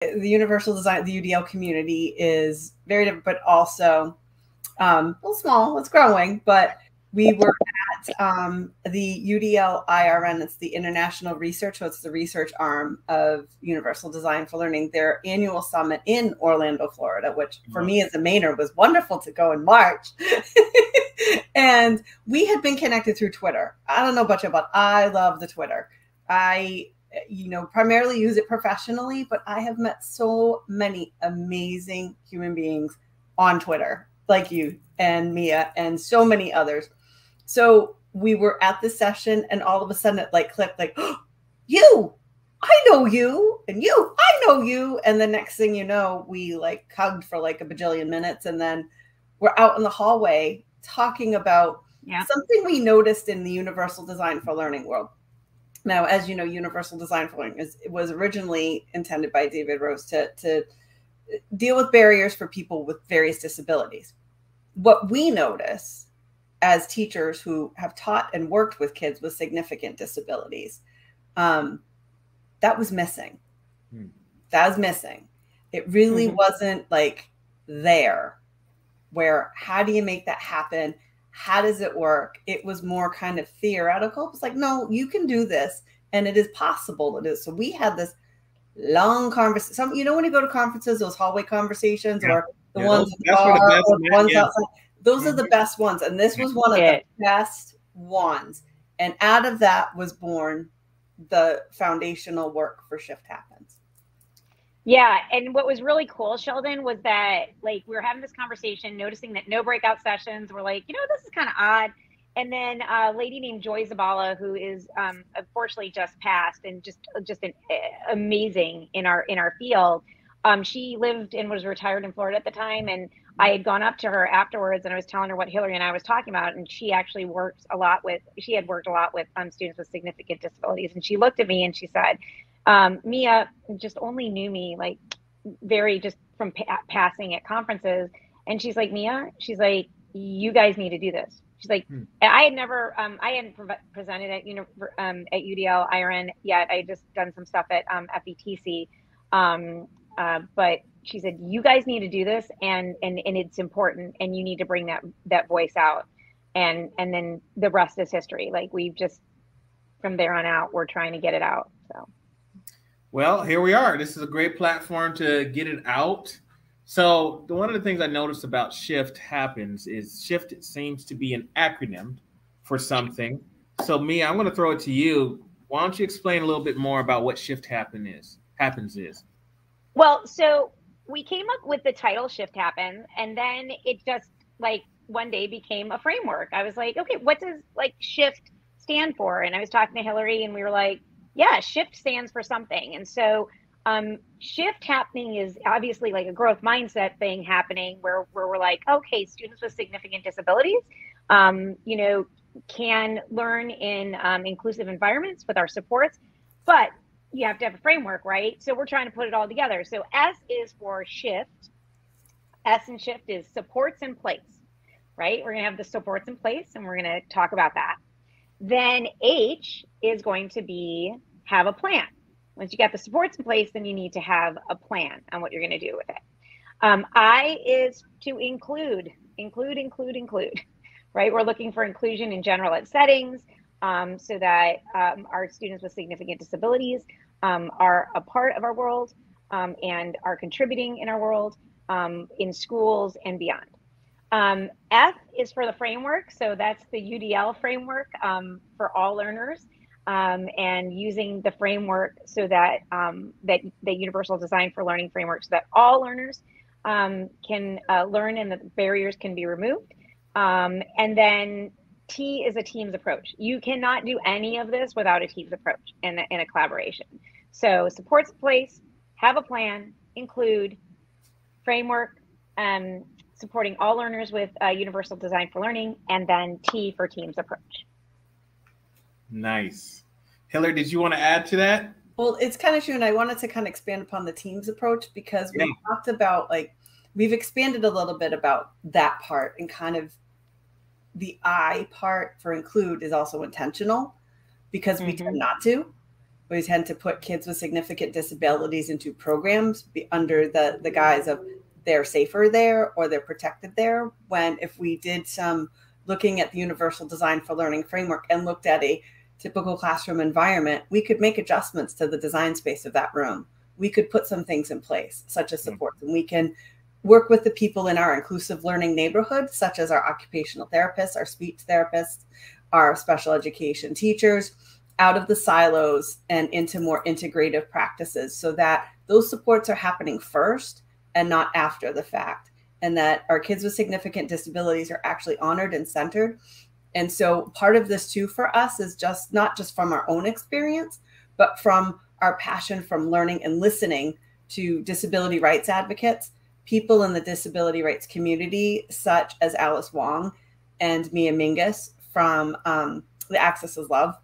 the universal design, the UDL community is very different, but also a little small. It's growing, but we were at the UDL IRN. It's the International Research, so it's the research arm of Universal Design for Learning, their annual summit in Orlando, Florida, which for me as a Mainer was wonderful to go in March. And we had been connected through Twitter. I don't know about you, but I love the Twitter. I primarily use it professionally, but I have met so many amazing human beings on Twitter, like you and Mia and so many others. So we were at the session and all of a sudden it like clicked like, oh, you, I know you, and you, I know you. And the next thing you know, we like hugged for like a bajillion minutes. And then we're out in the hallway talking about something we noticed in the universal design for learning world. Now, as you know, universal design for learning was originally intended by David Rose to deal with barriers for people with various disabilities. What we notice as teachers who have taught and worked with kids with significant disabilities, that was missing. That was missing. It really wasn't like there, where how do you make that happen? How does it work? It was more kind of theoretical. It was like, no, you can do this, and it is possible to do. So we had this long conversation. When you go to conferences, those hallway conversations, or the ones in the bar, or the ones outside, those are the best ones. And this was one of the best ones. And out of that was born the foundational work for Shift Happens. Yeah. And what was really cool, Sheldon, was that like we were having this conversation, noticing that no breakout sessions. We're like, this is kind of odd. And then a lady named Joy Zabala, who is unfortunately just passed and just an amazing in our field. She lived and was retired in Florida at the time. And I had gone up to her afterwards and I was telling her what Hillary and I was talking about. And she actually had worked a lot with students with significant disabilities. And she looked at me and she said, Mia just only knew me like very just from passing at conferences. And she's like, Mia, she's like, you guys need to do this. She's like, I had never, I hadn't presented at UDL IRN yet. I had just done some stuff at FETC. But she said, you guys need to do this and it's important and you need to bring that voice out. And then the rest is history. Like we've just, from there on out, we're trying to get it out. So. Well, here we are. This is a great platform to get it out. So one of the things I noticed about Shift Happens is Shift seems to be an acronym for something. So Mia, I'm going to throw it to you. Why don't you explain a little bit more about what Shift Happens is? Well, so we came up with the title Shift Happens, and then it just like one day became a framework. I was like, okay, what does like Shift stand for? And I was talking to Hillary and we were like, yeah, Shift stands for something. And so Shift Happening is obviously like a growth mindset thing happening where we're like, okay, students with significant disabilities, can learn in inclusive environments with our supports, but you have to have a framework, right? So we're trying to put it all together. So S is for Shift. S in Shift is supports in place, right? We're going to have the supports in place and we're going to talk about that. Then H is going to be have a plan. Once you got the supports in place, then you need to have a plan on what you're going to do with it. I is to include, right? We're looking for inclusion in general ed settings so that our students with significant disabilities are a part of our world and are contributing in our world in schools and beyond. F is for the framework. So that's the UDL framework for all learners. And using the framework so that that universal design for learning framework so that all learners can learn and the barriers can be removed. And then T is a team's approach. You cannot do any of this without a team's approach and a collaboration. So supports place, have a plan, include framework, supporting all learners with universal design for learning, and then T for team's approach. Nice. Hillary, did you want to add to that? Well, it's kind of true. And I wanted to kind of expand upon the team's approach because we talked about we've expanded a little bit about that part and kind of the I part for include is also intentional because we tend not to. we tend to put kids with significant disabilities into programs under the guise of they're safer there or they're protected there. When if we did some looking at the Universal Design for Learning framework and looked at a typical classroom environment, we could make adjustments to the design space of that room. We could put some things in place, such as supports, and we can work with the people in our inclusive learning neighborhood, such as our occupational therapists, our speech therapists, our special education teachers, out of the silos and into more integrative practices so that those supports are happening first and not after the fact, and that our kids with significant disabilities are actually honored and centered. And so part of this too for us is just not just from our own experience, but from our passion from learning and listening to disability rights advocates, people in the disability rights community, such as Alice Wong and Mia Mingus from the Access is Love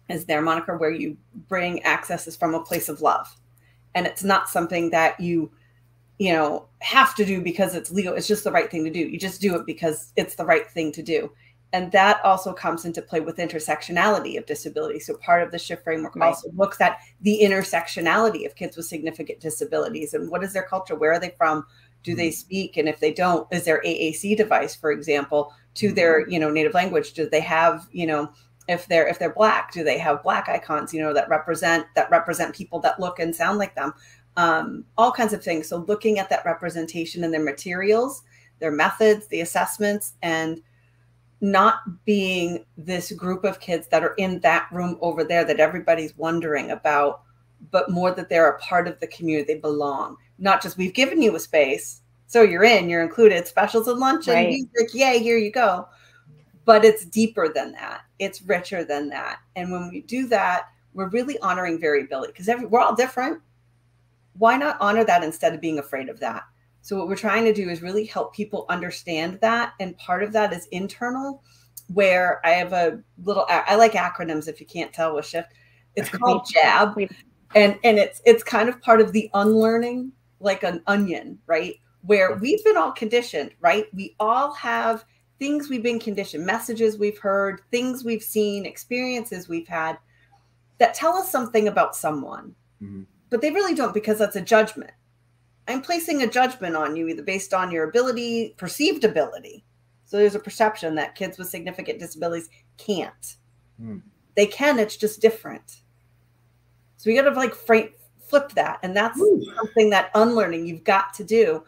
is their moniker, where you bring access from a place of love. And it's not something that you have to do because it's legal. It's just the right thing to do. You just do it because it's the right thing to do. And that also comes into play with intersectionality of disability. So part of the SHIFT framework also looks at the intersectionality of kids with significant disabilities and what is their culture? Where are they from? Do they speak? And if they don't, is their AAC device, for example, to their, native language? Do they have, if they're Black, do they have Black icons, that represent people that look and sound like them? All kinds of things. So looking at that representation in their materials, their methods, the assessments, and not being this group of kids that are in that room over there that everybody's wondering about, but more that they're a part of the community. They belong. Not just we've given you a space, so you're included, specials and lunch and music, yay, here you go. But it's deeper than that. It's richer than that. And when we do that, we're really honoring variability because we're all different. Why not honor that instead of being afraid of that? So what we're trying to do is really help people understand that. And part of that is internal, where I have I like acronyms if you can't tell with SHIFT. It's called JAB. And it's kind of part of the unlearning, like an onion, right? Where we've been all conditioned, right? We all have things we've been conditioned, messages we've heard, things we've seen, experiences we've had that tell us something about someone. But they really don't, because that's a judgment. I'm placing a judgment on you either based on your ability, perceived ability. So there's a perception that kids with significant disabilities can't. They can, it's just different. So we got to flip that. And that's something that unlearning you've got to do.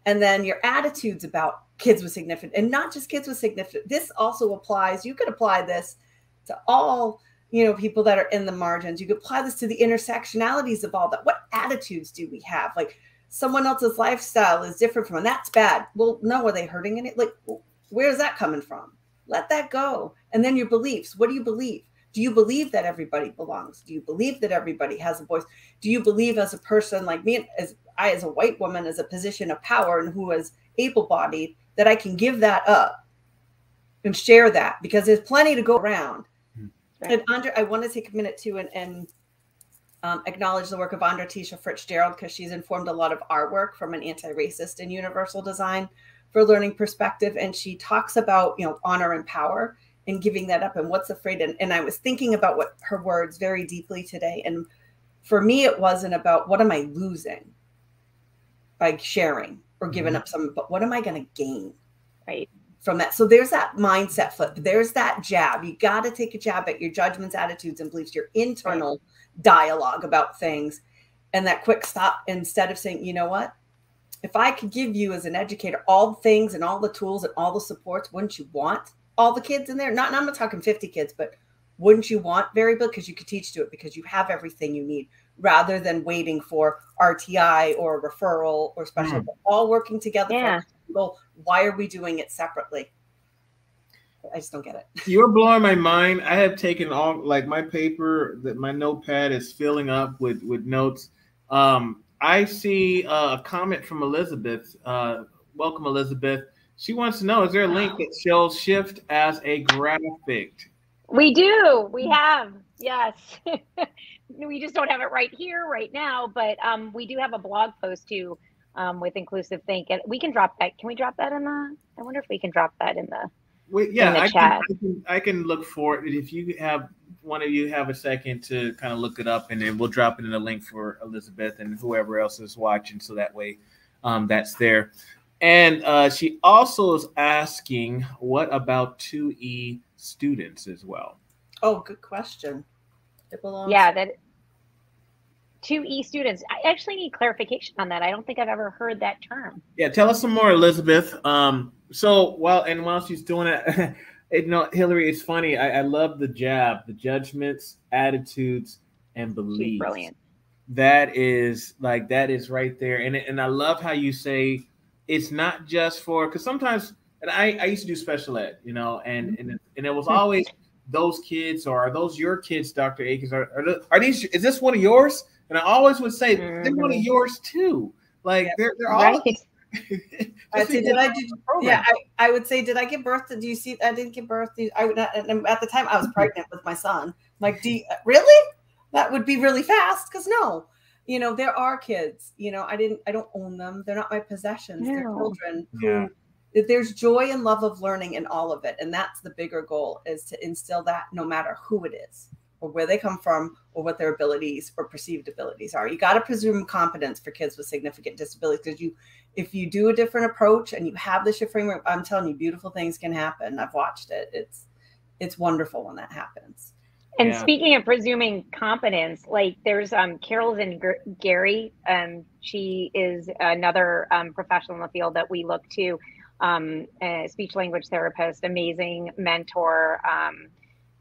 And then your attitudes about kids with significant, and not just kids with significant, this also applies. You could apply this to all, people that are in the margins. You could apply this to the intersectionalities of all that. What attitudes do we have? Like, someone else's lifestyle is different from, and that's bad. Well, no, are they hurting in it? Like, where's that coming from? Let that go. And then your beliefs. What do you believe? Do you believe that everybody belongs? Do you believe that everybody has a voice? Do you believe as a person like me, as a white woman, as a position of power and who is able-bodied, that I can give that up and share that? Because there's plenty to go around. Right. And Andra, I want to take a minute too and acknowledge the work of Andra Tisha Fitzgerald, because she's informed a lot of our work from an anti-racist and universal design for learning perspective. And she talks about, honor and power and giving that up and what's afraid. And I was thinking about what her words very deeply today. And for me, it wasn't about what am I losing by sharing or giving up some, but what am I going to gain from that? So there's that mindset flip. There's that jab. You got to take a jab at your judgments, attitudes, and beliefs, your internal dialogue about things, and that quick stop instead of saying, you know what, if I could give you as an educator all the things and all the tools and all the supports, wouldn't you want all the kids in there? I'm not talking 50 kids, but wouldn't you want variable? Because you could teach to it, because you have everything you need, rather than waiting for RTI or a referral or special, all working together. For why are we doing it separately? I just don't get it. You're blowing my mind. I have taken all, like, my paper, that my notepad is filling up with notes. I see a comment from Elizabeth. Welcome, Elizabeth. She wants to know, is there a link that shows SHIFT as a graphic? We do. We have. Yes. We just don't have it right here, right now. But we do have a blog post too with Inclusive Think. And we can drop that. Can we drop that in the? I wonder if we can drop that in the. I can look for it. If you have one of you have a second to kind of look it up, and then we'll drop it in a link for Elizabeth and whoever else is watching, so that way that's there. And she also is asking, what about 2E students as well? Oh, good question. It belongs. Yeah, that 2E students. I actually need clarification on that. I don't think I've ever heard that term. Yeah, tell us some more, Elizabeth. So while she's doing it, Hillary, it's funny. I love the judgments, attitudes, and beliefs. She's brilliant. That is right there. And I love how you say it's not just for, because sometimes, and I used to do special ed, and it was always those kids, or are those your kids, Dr. Akins? Are these, is this one of yours? And I always would say, they're one of yours too. Like they're all right. I would say, did I give birth to? Do you see? I didn't give birth. At the time I was pregnant with my son. I'm like, really? That would be really fast. Because no, there are kids. I don't own them. They're not my possessions. No. They're children. Yeah. There's joy and love of learning in all of it, and that's the bigger goal, is to instill that no matter who it is, or where they come from, or what their abilities or perceived abilities are. You got to presume competence for kids with significant disabilities, because if you do a different approach and you have the shift framework, I'm telling you, beautiful things can happen. I've watched it. It's wonderful when that happens. And speaking of presuming competence, like there's Carol Gary, she is another professional in the field that we look to, a speech language therapist, amazing mentor.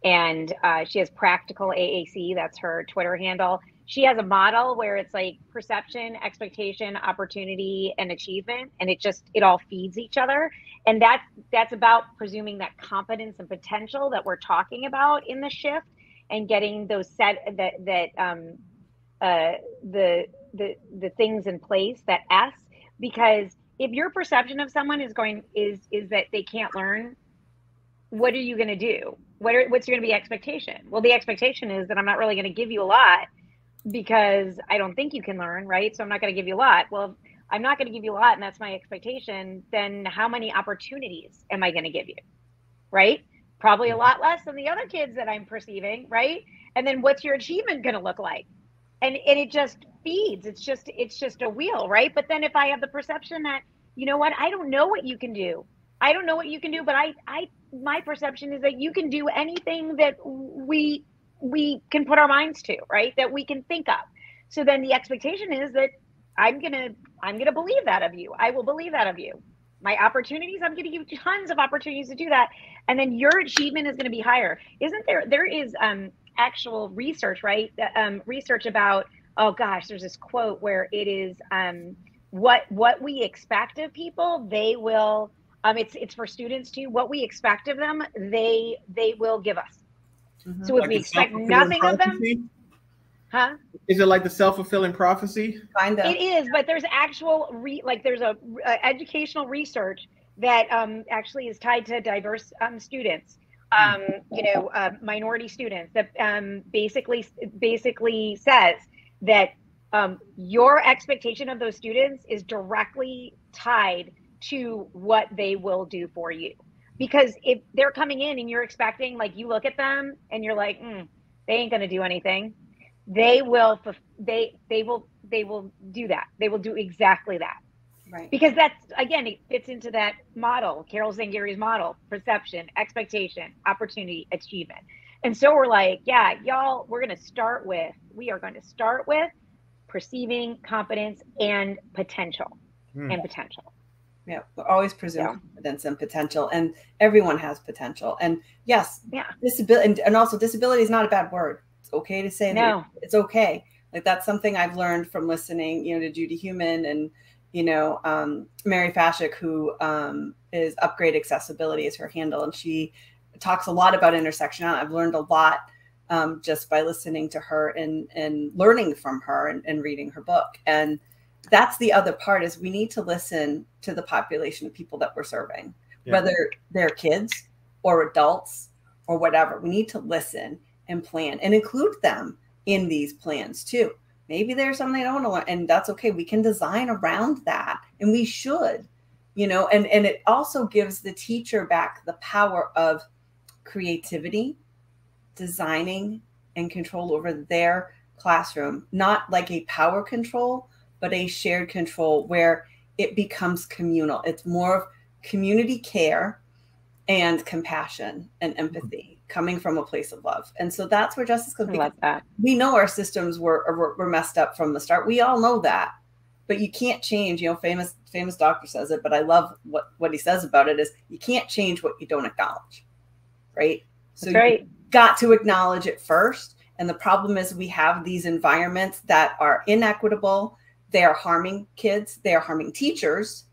And she has Practical AAC. That's her Twitter handle. She has a model where it's like perception, expectation, opportunity, and achievement. And it all feeds each other. And that's about presuming that competence and potential that we're talking about in the shift, and getting those the things in place, that S. Because if your perception of someone is that they can't learn, what are you going to do? What's going to be expectation? Well, the expectation is that I'm not really going to give you a lot because I don't think you can learn, right? So I'm not going to give you a lot. Well, if I'm not going to give you a lot, and that's my expectation, then how many opportunities am I going to give you, right? Probably a lot less than the other kids that I'm perceiving, right? And then what's your achievement going to look like? And it just feeds. It's just a wheel, right? But then if I have the perception that, you know what, I don't know what you can do. I don't know what you can do, but my perception is that you can do anything that we can put our minds to, right? That we can think of. So then the expectation is that I'm gonna believe that of you. I will believe that of you. My opportunities, I'm going to give you tons of opportunities to do that, and then your achievement is going to be higher. Isn't there is actual research, right? Research about, oh gosh, there's this quote where it is what we expect of people, they will. It's for students too. What we expect of them, they will give us. Mm-hmm. So if we expect nothing of them, huh? Is it like the self-fulfilling prophecy? Kind of. It is, but there's actual there's a educational research that actually is tied to diverse students, minority students, that basically says that your expectation of those students is directly tied to what they will do for you. Because if they're coming in and you're expecting, like, you look at them and you're like, they ain't going to do anything. They will do that. They will do exactly that. Right. Because that's, again, it fits into that model, Carol Zangary's model: perception, expectation, opportunity, achievement. And so we're like, yeah, y'all, we are going to start with perceiving competence and potential. Yeah, we're always presume competence and potential, and everyone has potential. And yes, disability, and also disability is not a bad word. It's okay to say that. It's okay. Like, that's something I've learned from listening, to Judy Human and, Mary Fashik, who is Upgrade Accessibility is her handle. And she talks a lot about intersectionality. I've learned a lot just by listening to her and learning from her and reading her book. And that's the other part, is we need to listen to the population of people that we're serving, whether they're kids or adults or whatever. We need to listen and plan and include them in these plans too. Maybe there's something they don't want to learn, and that's okay. We can design around that, and we should, and it also gives the teacher back the power of creativity designing and control over their classroom, not like a power control, but a shared control where it becomes communal. It's more of community care and compassion and empathy coming from a place of love. And so that's where justice comes. I love that. We know our systems were messed up from the start. We all know that, but you can't change, famous doctor says it, but I love what he says about it is you can't change what you don't acknowledge. Right. So you got to acknowledge it first. And the problem is we have these environments that are inequitable. They are harming kids. They are harming teachers.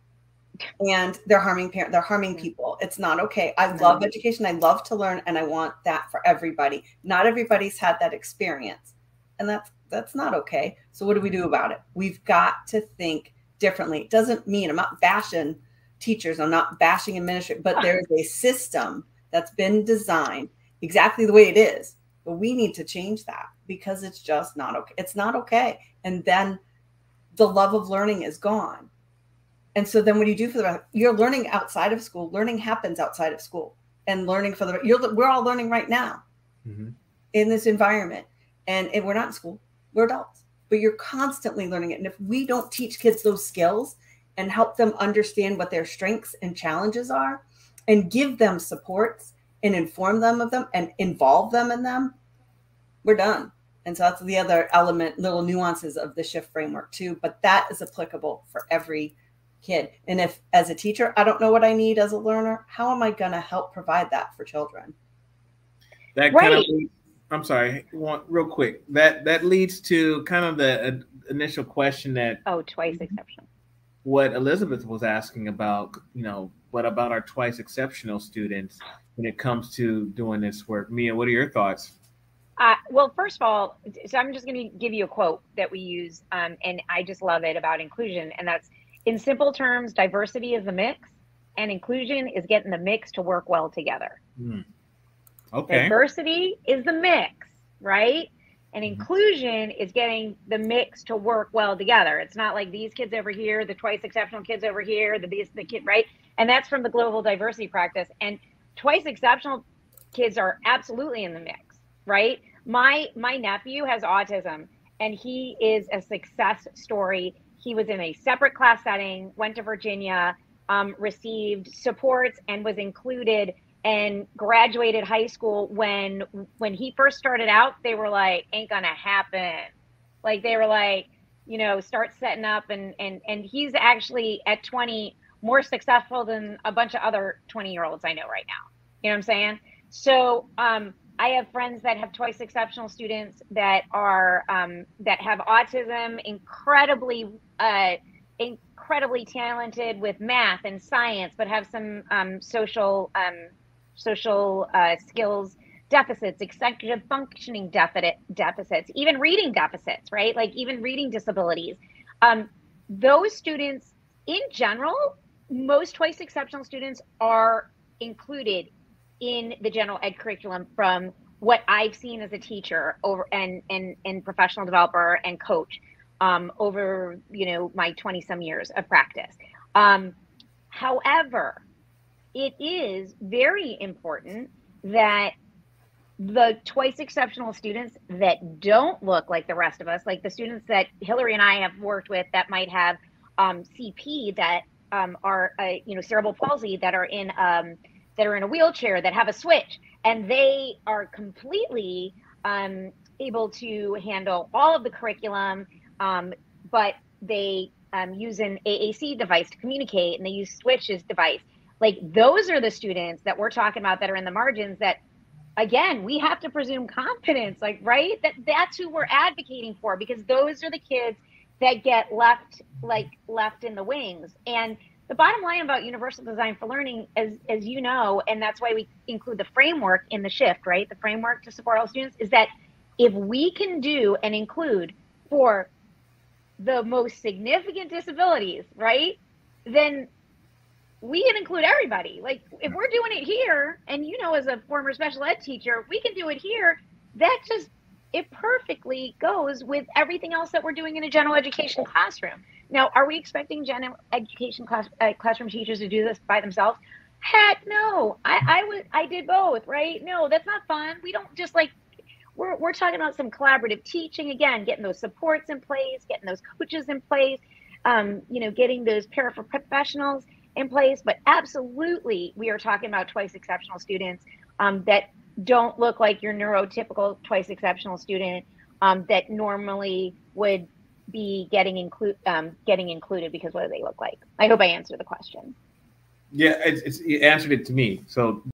And they're harming parents. They're harming people. It's not okay. I love education. I love to learn. And I want that for everybody. Not everybody's had that experience. And that's not okay. So what do we do about it? We've got to think differently. It doesn't mean I'm not bashing teachers. I'm not bashing administrators. But there's a system that's been designed exactly the way it is. But we need to change that because it's just not okay. It's not okay. And then the love of learning is gone. And so then what do you do for the rest? You're learning outside of school. Learning happens outside of school, and learning we're all learning right now in this environment. And we're not in school, we're adults, but you're constantly learning it. And if we don't teach kids those skills and help them understand what their strengths and challenges are and give them supports and inform them of them and involve them in them, we're done. And so that's the other element, little nuances of the SHIFT framework too, but that is applicable for every kid. And if as a teacher, I don't know what I need as a learner, how am I going to help provide that for children? That kind of, I'm sorry, real quick. That leads to kind of the initial question that twice exceptional. What Elizabeth was asking about, what about our twice exceptional students when it comes to doing this work? Mia, what are your thoughts? Well, first of all, so I'm just going to give you a quote that we use, and I just love it about inclusion, and that's, in simple terms, diversity is the mix, and inclusion is getting the mix to work well together. Okay. Diversity is the mix, right? And inclusion is getting the mix to work well together. It's not like these kids over here, the twice exceptional kids over here, the kid, right? And that's from the global diversity practice. And twice exceptional kids are absolutely in the mix, right? My nephew has autism, and he is a success story. He was in a separate class setting, went to Virginia, received supports, and was included and graduated high school. When he first started out, they were like, ain't gonna happen. Like, they were like, start setting up, and he's actually at 20 more successful than a bunch of other 20-year-olds I know right now. You know what I'm saying? So I have friends that have twice exceptional students that are that have autism, incredibly talented with math and science, but have some social skills deficits, executive functioning deficits, even reading deficits, right? Like even reading disabilities. Those students, in general, most twice exceptional students are included in the general ed curriculum from what I've seen as a teacher and professional developer and coach over my 20-some years of practice. However, it is very important that the twice exceptional students that don't look like the rest of us, like the students that Hillary and I have worked with that might have CP, that are cerebral palsy, that are in a wheelchair, that have a switch, and they are completely able to handle all of the curriculum, but they use an AAC device to communicate, and they use Switch's device. Like, those are the students that we're talking about that are in the margins that, again, we have to presume competence, like, right? That's who we're advocating for, because those are the kids that get left in the wings. And the bottom line about universal design for learning, as you know, and that's why we include the framework in the SHIFT, right? The framework to support all students, is that if we can do and include for the most significant disabilities, right, then we can include everybody. Like, if we're doing it here, and as a former special ed teacher, we can do it here, it perfectly goes with everything else that we're doing in a general education classroom. Now, are we expecting general education classroom teachers to do this by themselves? Heck no. I did both, right? No, that's not fun. We don't just like, we're talking about some collaborative teaching again, getting those supports in place, getting those coaches in place, you know, getting those paraprofessionals in place. But absolutely, we are talking about twice exceptional students that don't look like your neurotypical twice exceptional student that normally would be getting included because what do they look like? I hope I answered the question. Yeah, you answered it to me. So